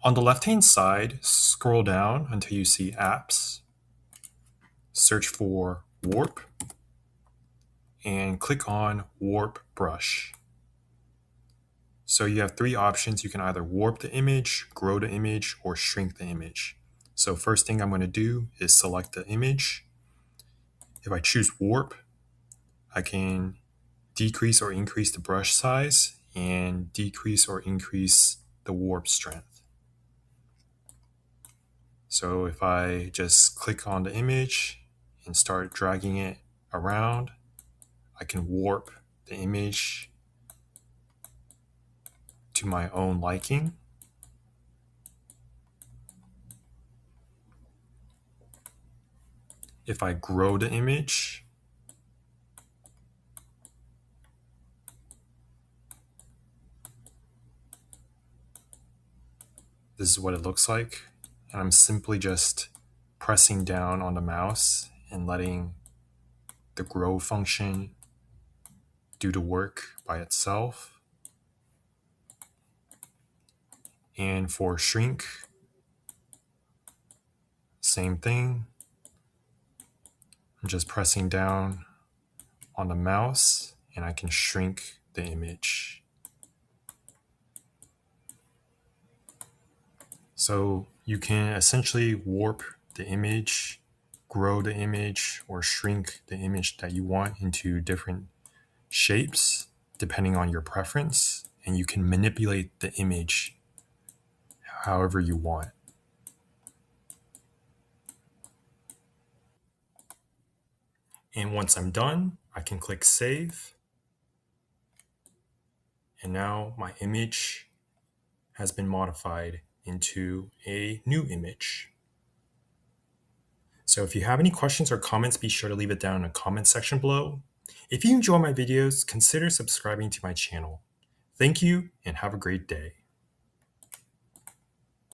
On the left-hand side, scroll down until you see Apps, search for Warp, and click on Warp Brush. So you have three options. You can either warp the image, grow the image, or shrink the image. So first thing I'm going to do is select the image. If I choose Warp, I can decrease or increase the brush size and decrease or increase the warp strength. So if I just click on the image and start dragging it around, I can warp the image to my own liking. If I grow the image, this is what it looks like. And I'm simply just pressing down on the mouse and letting the grow function do the work by itself. And for shrink, same thing. I'm just pressing down on the mouse and I can shrink the image. So you can essentially warp the image, grow the image, or shrink the image that you want into different shapes depending on your preference, and you can manipulate the image however you want. And once I'm done, I can click Save. And now my image has been modified into a new image. So if you have any questions or comments, be sure to leave it down in the comment section below. If you enjoy my videos, consider subscribing to my channel. Thank you and have a great day.